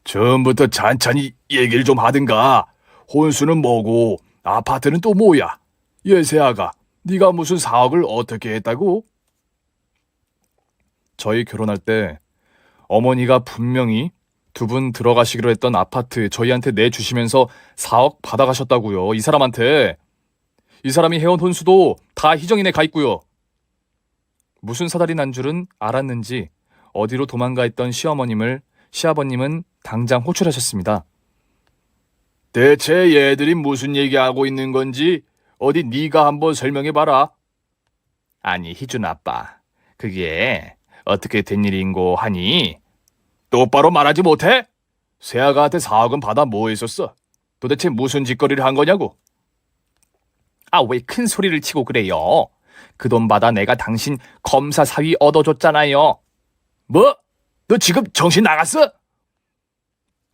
처음부터 찬찬히 얘기를 좀 하든가. 혼수는 뭐고 아파트는 또 뭐야? 예세아가 네가 무슨 사업을 어떻게 했다고? 저희 결혼할 때 어머니가 분명히 두 분 들어가시기로 했던 아파트 저희한테 내주시면서 4억 받아가셨다고요. 이 사람한테. 이 사람이 해온 혼수도 다 희정인에 가 있고요. 무슨 사달이 난 줄은 알았는지 어디로 도망가 있던 시아버님은 당장 호출하셨습니다. 대체 얘들이 무슨 얘기하고 있는 건지 어디 네가 한번 설명해봐라. 아니 희준 아빠, 그게 어떻게 된 일인고 하니? 똑바로 말하지 못해? 세아가한테 4억은 받아 뭐 했었어? 도대체 무슨 짓거리를 한 거냐고? 아, 왜 큰 소리를 치고 그래요? 그 돈 받아 내가 당신 검사 사위 얻어줬잖아요. 뭐? 너 지금 정신 나갔어?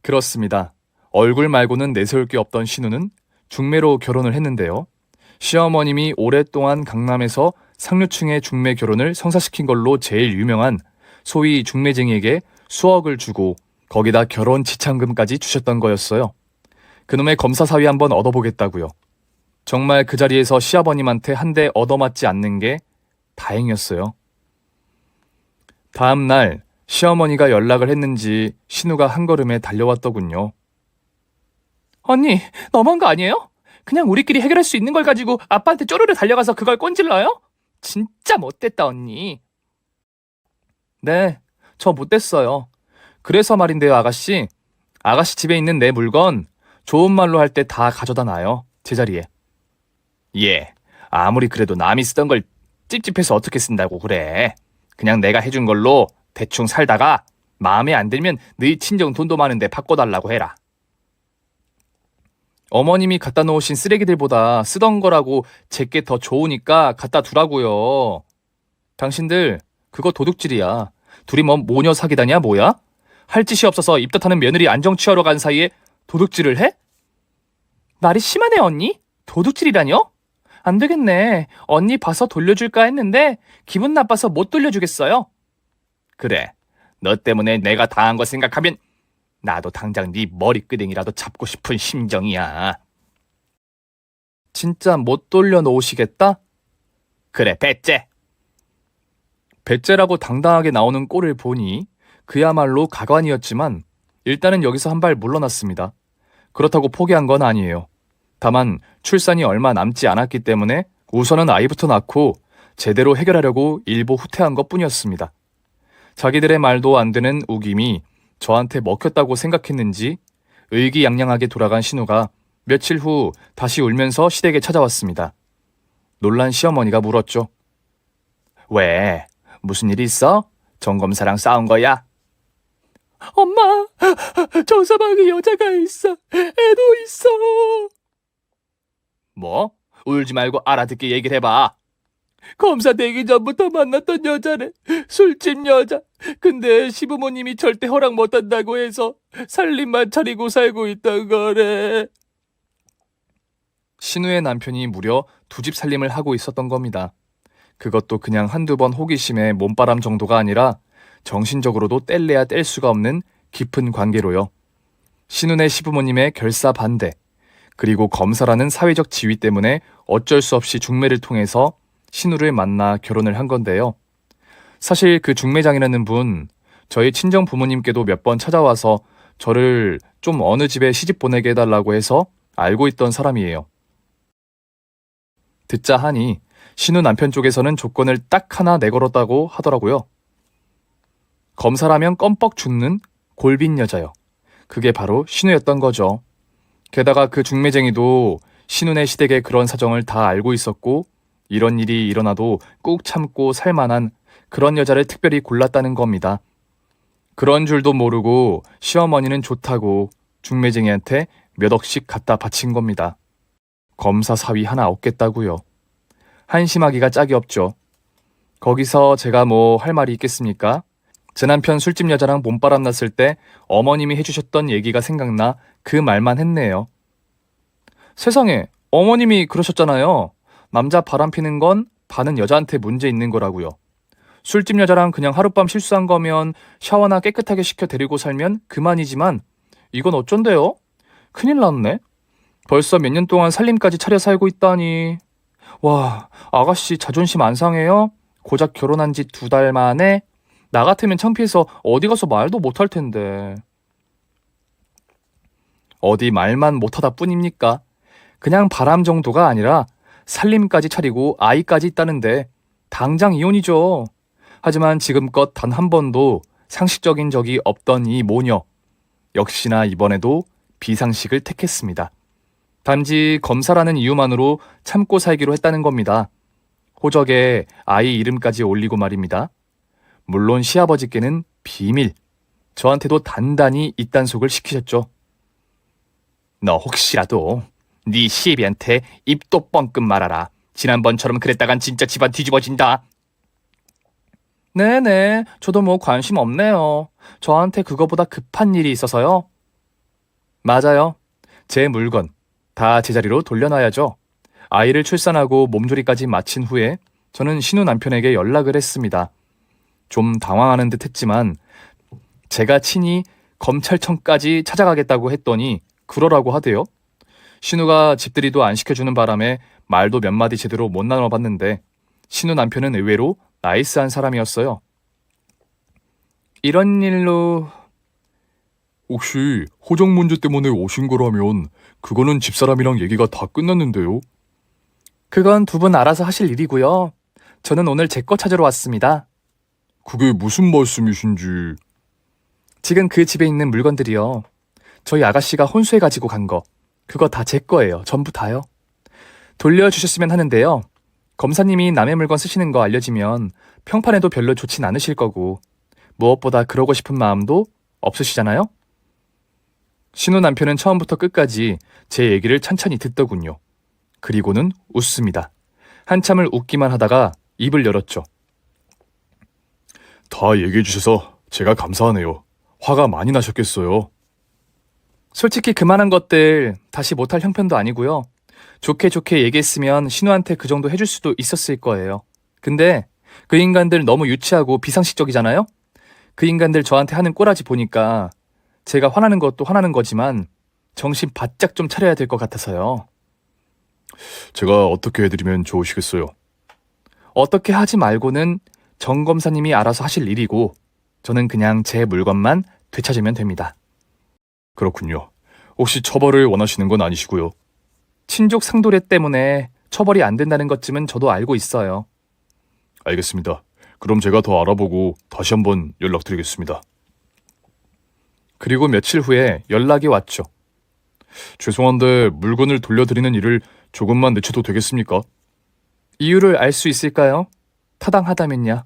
그렇습니다. 얼굴 말고는 내세울 게 없던 신우는 중매로 결혼을 했는데요. 시어머님이 오랫동안 강남에서 상류층의 중매 결혼을 성사시킨 걸로 제일 유명한 소위 중매쟁이에게 수억을 주고 거기다 결혼 지참금까지 주셨던 거였어요. 그놈의 검사 사위 한번 얻어보겠다고요. 정말 그 자리에서 시아버님한테 한 대 얻어맞지 않는 게 다행이었어요. 다음 날 시어머니가 연락을 했는지 신우가 한 걸음에 달려왔더군요. 언니, 너무한 거 아니에요? 그냥 우리끼리 해결할 수 있는 걸 가지고 아빠한테 쪼르르 달려가서 그걸 꼰질러요? 진짜 못됐다, 언니. 네, 저 못됐어요. 그래서 말인데요, 아가씨. 아가씨 집에 있는 내 물건 좋은 말로 할 때 다 가져다 놔요, 제자리에. 예, 아무리 그래도 남이 쓰던 걸 찝찝해서 어떻게 쓴다고 그래. 그냥 내가 해준 걸로 대충 살다가 마음에 안 들면 너희 친정 돈도 많은데 바꿔달라고 해라. 어머님이 갖다 놓으신 쓰레기들보다 쓰던 거라고 제게 더 좋으니까 갖다 두라고요. 당신들 그거 도둑질이야. 둘이 뭐 모녀 사귀다냐 뭐야? 할 짓이 없어서 입덧하는 며느리 안정 취하러 간 사이에 도둑질을 해? 말이 심하네 언니? 도둑질이라뇨? 안 되겠네. 언니 봐서 돌려줄까 했는데 기분 나빠서 못 돌려주겠어요. 그래. 너 때문에 내가 당한 거 생각하면 나도 당장 네 머리끄댕이라도 잡고 싶은 심정이야. 진짜 못 돌려놓으시겠다? 그래, 배째. 배째라고 당당하게 나오는 꼴을 보니 그야말로 가관이었지만 일단은 여기서 한 발 물러났습니다. 그렇다고 포기한 건 아니에요. 다만 출산이 얼마 남지 않았기 때문에 우선은 아이부터 낳고 제대로 해결하려고 일부 후퇴한 것뿐이었습니다. 자기들의 말도 안 되는 우김이 저한테 먹혔다고 생각했는지 의기양양하게 돌아간 신우가 며칠 후 다시 울면서 시댁에 찾아왔습니다. 놀란 시어머니가 물었죠. 왜? 무슨 일 있어? 정검사랑 싸운 거야? 엄마, 저 사방에 여자가 있어. 애도 있어. 뭐? 울지 말고 알아듣게 얘기를 해봐. 검사 되기 전부터 만났던 여자래. 술집 여자. 근데 시부모님이 절대 허락 못한다고 해서 살림만 차리고 살고 있던 거래. 신우의 남편이 무려 2집 살림을 하고 있었던 겁니다. 그것도 그냥 한두 번 호기심에 몸바람 정도가 아니라 정신적으로도 뗄래야 뗄 수가 없는 깊은 관계로요. 신우네 시부모님의 결사 반대, 그리고 검사라는 사회적 지위 때문에 어쩔 수 없이 중매를 통해서 신우를 만나 결혼을 한 건데요. 사실 그 중매장이라는 분, 저희 친정 부모님께도 몇 번 찾아와서 저를 좀 어느 집에 시집 보내게 해달라고 해서 알고 있던 사람이에요. 듣자 하니 신우 남편 쪽에서는 조건을 딱 하나 내걸었다고 하더라고요. 검사라면 껌뻑 죽는 골빈 여자요. 그게 바로 신우였던 거죠. 게다가 그 중매쟁이도 신우네 시댁의 그런 사정을 다 알고 있었고 이런 일이 일어나도 꾹 참고 살만한 그런 여자를 특별히 골랐다는 겁니다. 그런 줄도 모르고 시어머니는 좋다고 중매쟁이한테 몇 억씩 갖다 바친 겁니다. 검사 사위 하나 얻겠다고요. 한심하기가 짝이 없죠. 거기서 제가 뭐 할 말이 있겠습니까? 제 남편 술집 여자랑 몸바람 났을 때 어머님이 해주셨던 얘기가 생각나 그 말만 했네요. 세상에, 어머님이 그러셨잖아요. 남자 바람 피는 건 반은 여자한테 문제 있는 거라고요. 술집 여자랑 그냥 하룻밤 실수한 거면 샤워나 깨끗하게 시켜 데리고 살면 그만이지만 이건 어쩐데요? 큰일 났네. 벌써 몇 년 동안 살림까지 차려 살고 있다니. 와, 아가씨 자존심 안 상해요? 고작 결혼한 지 2달 만에? 나 같으면 창피해서 어디 가서 말도 못할 텐데. 어디 말만 못하다 뿐입니까? 그냥 바람 정도가 아니라 살림까지 차리고 아이까지 있다는데 당장 이혼이죠. 하지만 지금껏 단 한 번도 상식적인 적이 없던 이 모녀. 역시나 이번에도 비상식을 택했습니다. 단지 검사라는 이유만으로 참고 살기로 했다는 겁니다. 호적에 아이 이름까지 올리고 말입니다. 물론 시아버지께는 비밀, 저한테도 단단히 입단속을 시키셨죠. 너 혹시라도 네 시애비한테 입도 뻥끗 말아라. 지난번처럼 그랬다간 진짜 집안 뒤집어진다. 네네, 저도 뭐 관심 없네요. 저한테 그거보다 급한 일이 있어서요. 맞아요. 제 물건 다 제자리로 돌려놔야죠. 아이를 출산하고 몸조리까지 마친 후에 저는 신우 남편에게 연락을 했습니다. 좀 당황하는 듯 했지만 제가 친히 검찰청까지 찾아가겠다고 했더니 그러라고 하대요. 신우가 집들이도 안 시켜주는 바람에 말도 몇 마디 제대로 못 나눠봤는데 신우 남편은 의외로 나이스한 사람이었어요. 이런 일로... 혹시 호적 문제 때문에 오신 거라면 그거는 집사람이랑 얘기가 다 끝났는데요. 그건 두 분 알아서 하실 일이고요. 저는 오늘 제 거 찾으러 왔습니다. 그게 무슨 말씀이신지... 지금 그 집에 있는 물건들이요. 저희 아가씨가 혼수해 가지고 간 거. 그거 다 제 거예요. 전부 다요. 돌려주셨으면 하는데요. 검사님이 남의 물건 쓰시는 거 알려지면 평판에도 별로 좋진 않으실 거고 무엇보다 그러고 싶은 마음도 없으시잖아요? 신우 남편은 처음부터 끝까지 제 얘기를 천천히 듣더군요. 그리고는 웃습니다. 한참을 웃기만 하다가 입을 열었죠. 다 얘기해 주셔서 제가 감사하네요. 화가 많이 나셨겠어요. 솔직히 그만한 것들 다시 못할 형편도 아니고요. 좋게 좋게 얘기했으면 신우한테 그 정도 해줄 수도 있었을 거예요. 근데 그 인간들 너무 유치하고 비상식적이잖아요? 그 인간들 저한테 하는 꼬라지 보니까 제가 화나는 것도 화나는 거지만 정신 바짝 좀 차려야 될 것 같아서요. 제가 어떻게 해드리면 좋으시겠어요? 어떻게 하지 말고는 정 검사님이 알아서 하실 일이고 저는 그냥 제 물건만 되찾으면 됩니다. 그렇군요. 혹시 처벌을 원하시는 건 아니시고요. 친족 상도례 때문에 처벌이 안 된다는 것쯤은 저도 알고 있어요. 알겠습니다. 그럼 제가 더 알아보고 다시 한번 연락드리겠습니다. 그리고 며칠 후에 연락이 왔죠. 죄송한데 물건을 돌려드리는 일을 조금만 늦춰도 되겠습니까? 이유를 알 수 있을까요? 타당하다면야.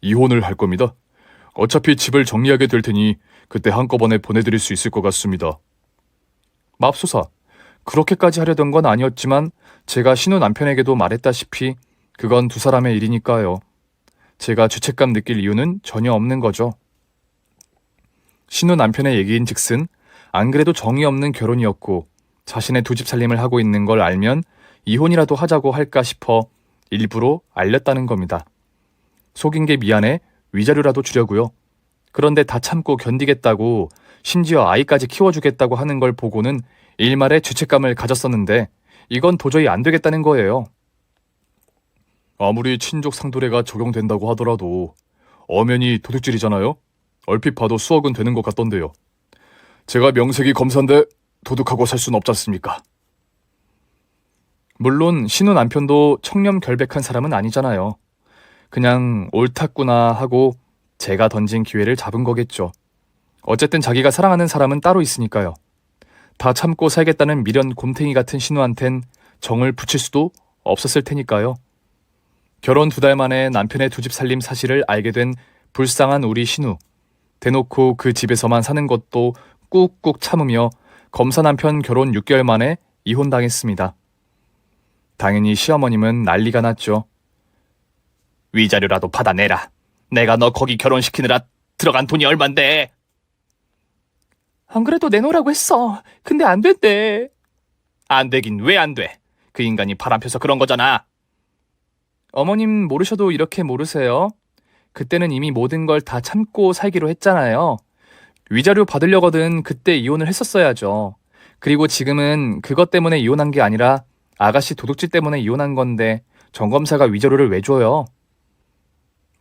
이혼을 할 겁니다. 어차피 집을 정리하게 될 테니 그때 한꺼번에 보내드릴 수 있을 것 같습니다. 맙소사, 그렇게까지 하려던 건 아니었지만 제가 신우 남편에게도 말했다시피 그건 두 사람의 일이니까요. 제가 죄책감 느낄 이유는 전혀 없는 거죠. 신우 남편의 얘기인 즉슨 안 그래도 정이 없는 결혼이었고 자신의 두 집 살림을 하고 있는 걸 알면 이혼이라도 하자고 할까 싶어 일부러 알렸다는 겁니다. 속인 게 미안해 위자료라도 주려고요. 그런데 다 참고 견디겠다고 심지어 아이까지 키워주겠다고 하는 걸 보고는 일말의 죄책감을 가졌었는데 이건 도저히 안 되겠다는 거예요. 아무리 친족 상도례가 적용된다고 하더라도 엄연히 도둑질이잖아요. 얼핏 봐도 수억은 되는 것 같던데요. 제가 명색이 검사인데 도둑하고 살 순 없지 않습니까? 물론 신우 남편도 청렴결백한 사람은 아니잖아요. 그냥 옳았구나 하고 제가 던진 기회를 잡은 거겠죠. 어쨌든 자기가 사랑하는 사람은 따로 있으니까요. 다 참고 살겠다는 미련 곰탱이 같은 신우한텐 정을 붙일 수도 없었을 테니까요. 결혼 2달 만에 남편의 두 집 살림 사실을 알게 된 불쌍한 우리 신우. 대놓고 그 집에서만 사는 것도 꾹꾹 참으며 검사 남편 결혼 6개월 만에 이혼당했습니다. 당연히 시어머님은 난리가 났죠. 위자료라도 받아내라. 내가 너 거기 결혼시키느라 들어간 돈이 얼만데. 안 그래도 내놓으라고 했어. 근데 안 된대. 안 되긴 왜 안 돼? 그 인간이 바람 펴서 그런 거잖아. 어머님 모르셔도 이렇게 모르세요? 그때는 이미 모든 걸 다 참고 살기로 했잖아요. 위자료 받으려거든 그때 이혼을 했었어야죠. 그리고 지금은 그것 때문에 이혼한 게 아니라 아가씨 도둑질 때문에 이혼한 건데 정검사가 위자료를 왜 줘요?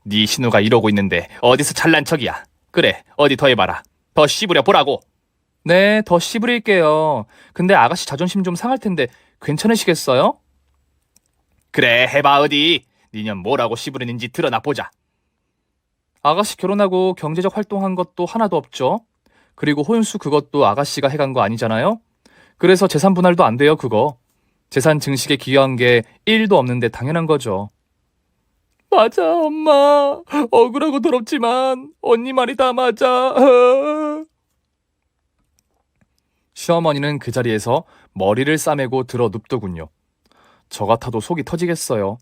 네 신우가 이러고 있는데 어디서 잘난 척이야. 그래, 어디 더 해봐라. 더 씹으려 보라고. 네, 더 씨부릴게요. 근데 아가씨 자존심 좀 상할 텐데 괜찮으시겠어요? 그래, 해봐 어디. 니년 뭐라고 씹으려는지 드러나 보자. 아가씨 결혼하고 경제적 활동한 것도 하나도 없죠. 그리고 혼수 그것도 아가씨가 해간 거 아니잖아요. 그래서 재산 분할도 안 돼요, 그거. 재산 증식에 기여한 게 1도 없는데 당연한 거죠. 맞아, 엄마. 억울하고 더럽지만 언니 말이 다 맞아. 시어머니는 그 자리에서 머리를 싸매고 들어 눕더군요. 저 같아도 속이 터지겠어요.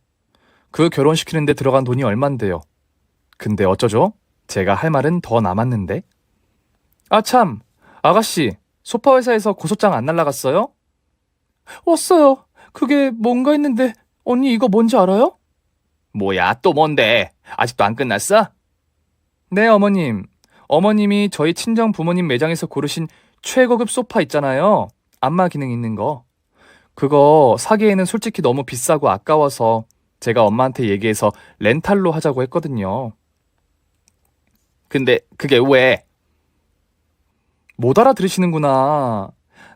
그 결혼시키는데 들어간 돈이 얼만데요. 근데 어쩌죠? 제가 할 말은 더 남았는데. 아 참, 아가씨, 소파 회사에서 고소장 안 날라갔어요? 왔어요. 그게 뭔가 했는데 언니 이거 뭔지 알아요? 뭐야, 또 뭔데? 아직도 안 끝났어? 네, 어머님. 어머님이 저희 친정 부모님 매장에서 고르신 최고급 소파 있잖아요. 안마 기능 있는 거. 그거 사기에는 솔직히 너무 비싸고 아까워서 제가 엄마한테 얘기해서 렌탈로 하자고 했거든요. 근데 그게 왜? 못 알아들으시는구나.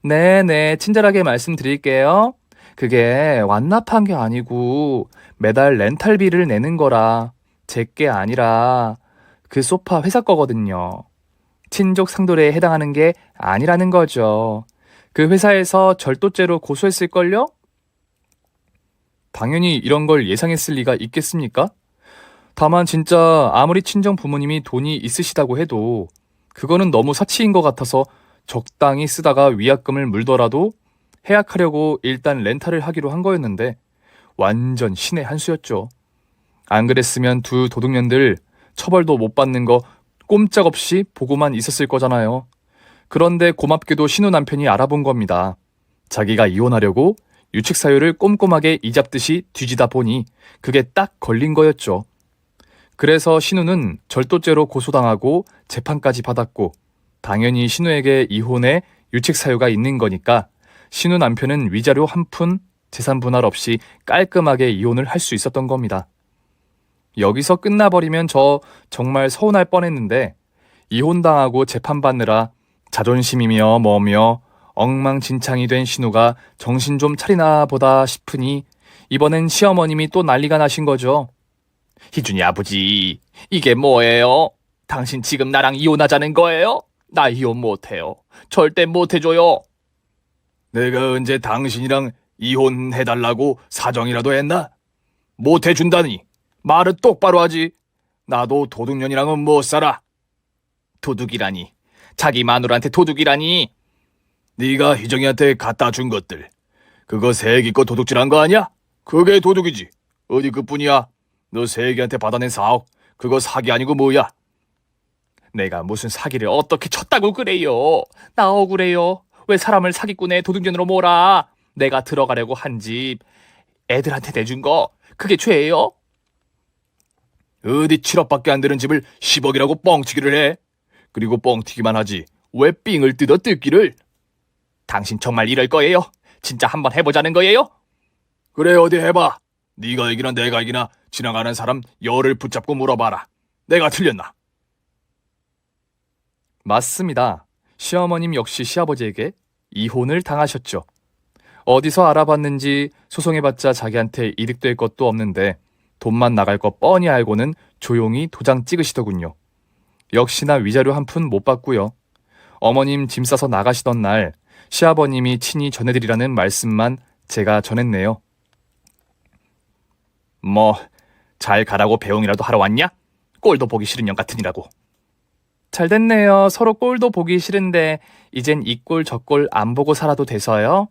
네네, 친절하게 말씀드릴게요. 그게 완납한 게 아니고 매달 렌탈비를 내는 거라 제 게 아니라 그 소파 회사 거거든요. 친족 상도례에 해당하는 게 아니라는 거죠. 그 회사에서 절도죄로 고소했을걸요? 당연히 이런 걸 예상했을 리가 있겠습니까? 다만 진짜 아무리 친정 부모님이 돈이 있으시다고 해도 그거는 너무 사치인 것 같아서 적당히 쓰다가 위약금을 물더라도 해약하려고 일단 렌탈을 하기로 한 거였는데 완전 신의 한 수였죠. 안 그랬으면 두 도둑년들 처벌도 못 받는 거 꼼짝없이 보고만 있었을 거잖아요. 그런데 고맙게도 신우 남편이 알아본 겁니다. 자기가 이혼하려고 유책 사유를 꼼꼼하게 이잡듯이 뒤지다 보니 그게 딱 걸린 거였죠. 그래서 신우는 절도죄로 고소당하고 재판까지 받았고 당연히 신우에게 이혼에 유책 사유가 있는 거니까 신우 남편은 위자료 한 푼, 재산 분할 없이 깔끔하게 이혼을 할 수 있었던 겁니다. 여기서 끝나버리면 저 정말 서운할 뻔했는데 이혼당하고 재판받느라 자존심이며 뭐며 엉망진창이 된 신우가 정신 좀 차리나 보다 싶으니 이번엔 시어머님이 또 난리가 나신 거죠. 희준이 아버지, 이게 뭐예요? 당신 지금 나랑 이혼하자는 거예요? 나 이혼 못해요. 절대 못해줘요. 내가 언제 당신이랑 이혼해달라고 사정이라도 했나? 못해준다니 말을 똑바로 하지. 나도 도둑년이랑은 못 살아. 도둑이라니. 자기 마누라한테 도둑이라니. 네가 희정이한테 갖다 준 것들 그거 세기껏 도둑질한 거 아니야? 그게 도둑이지. 어디 그뿐이야. 너 세기한테 받아낸 4억 그거 사기 아니고 뭐야? 내가 무슨 사기를 어떻게 쳤다고 그래요? 나 억울해요. 왜 사람을 사기꾼의 도둑년으로 몰아? 내가 들어가려고 한 집 애들한테 내준 거 그게 죄예요? 어디 7억밖에 안 되는 집을 10억이라고 뻥튀기를 해. 그리고 뻥튀기만 하지 왜 삥을 뜯어 뜯기를. 당신 정말 이럴 거예요? 진짜 한번 해보자는 거예요? 그래 어디 해봐. 네가 이기나 내가 이기나 지나가는 사람 열을 붙잡고 물어봐라. 내가 틀렸나? 맞습니다. 시어머님 역시 시아버지에게 이혼을 당하셨죠. 어디서 알아봤는지 소송해봤자 자기한테 이득될 것도 없는데 돈만 나갈 거 뻔히 알고는 조용히 도장 찍으시더군요. 역시나 위자료 한 푼 못 받고요. 어머님 짐 싸서 나가시던 날 시아버님이 친히 전해드리라는 말씀만 제가 전했네요. 뭐 잘 가라고 배웅이라도 하러 왔냐? 꼴도 보기 싫은 년 같으니라고. 잘 됐네요. 서로 꼴도 보기 싫은데 이젠 이 꼴 저 꼴 안 보고 살아도 돼서요?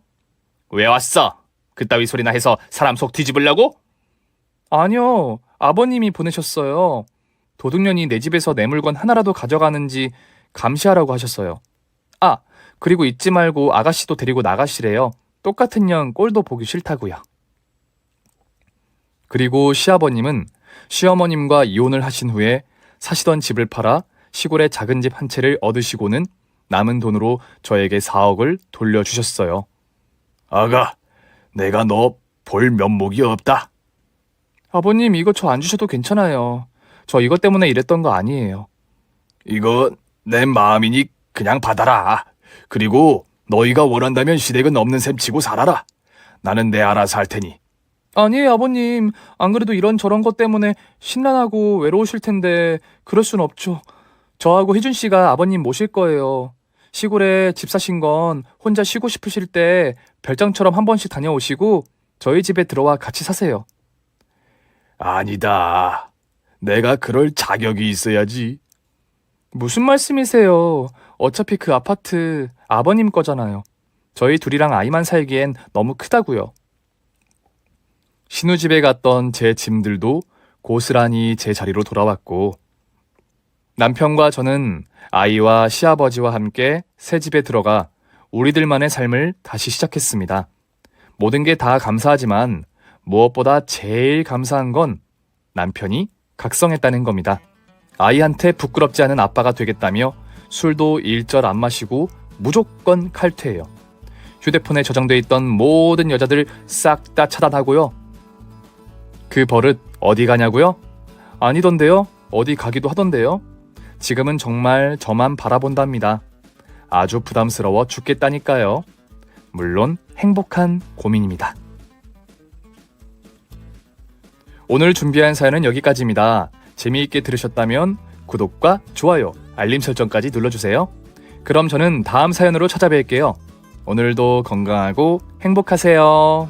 왜 왔어? 그따위 소리나 해서 사람 속 뒤집으려고? 아니요. 아버님이 보내셨어요. 도둑년이 내 집에서 내 물건 하나라도 가져가는지 감시하라고 하셨어요. 아, 그리고 잊지 말고 아가씨도 데리고 나가시래요. 똑같은 년 꼴도 보기 싫다고요. 그리고 시아버님은 시어머님과 이혼을 하신 후에 사시던 집을 팔아 시골에 작은 집 한 채를 얻으시고는 남은 돈으로 저에게 4억을 돌려주셨어요. 아가, 내가 너 볼 면목이 없다. 아버님, 이거 저 안 주셔도 괜찮아요. 저 이것 때문에 이랬던 거 아니에요. 이거 내 마음이니 그냥 받아라. 그리고 너희가 원한다면 시댁은 없는 셈 치고 살아라. 나는 내 알아서 할 테니. 아니에요, 아버님. 안 그래도 이런저런 것 때문에 심란하고 외로우실 텐데 그럴 순 없죠. 저하고 혜준 씨가 아버님 모실 거예요. 시골에 집 사신 건 혼자 쉬고 싶으실 때 별장처럼 한 번씩 다녀오시고 저희 집에 들어와 같이 사세요. 아니다. 내가 그럴 자격이 있어야지. 무슨 말씀이세요? 어차피 그 아파트 아버님 거잖아요. 저희 둘이랑 아이만 살기엔 너무 크다고요. 신우집에 갔던 제 짐들도 고스란히 제 자리로 돌아왔고 남편과 저는 아이와 시아버지와 함께 새 집에 들어가 우리들만의 삶을 다시 시작했습니다. 모든 게 다 감사하지만 무엇보다 제일 감사한 건 남편이 각성했다는 겁니다. 아이한테 부끄럽지 않은 아빠가 되겠다며 술도 일절 안 마시고 무조건 칼퇴해요. 휴대폰에 저장돼 있던 모든 여자들 싹 다 차단하고요. 그 버릇 어디 가냐고요? 아니던데요? 어디 가기도 하던데요? 지금은 정말 저만 바라본답니다. 아주 부담스러워 죽겠다니까요. 물론 행복한 고민입니다. 오늘 준비한 사연은 여기까지입니다. 재미있게 들으셨다면 구독과 좋아요, 알림 설정까지 눌러주세요. 그럼 저는 다음 사연으로 찾아뵐게요. 오늘도 건강하고 행복하세요.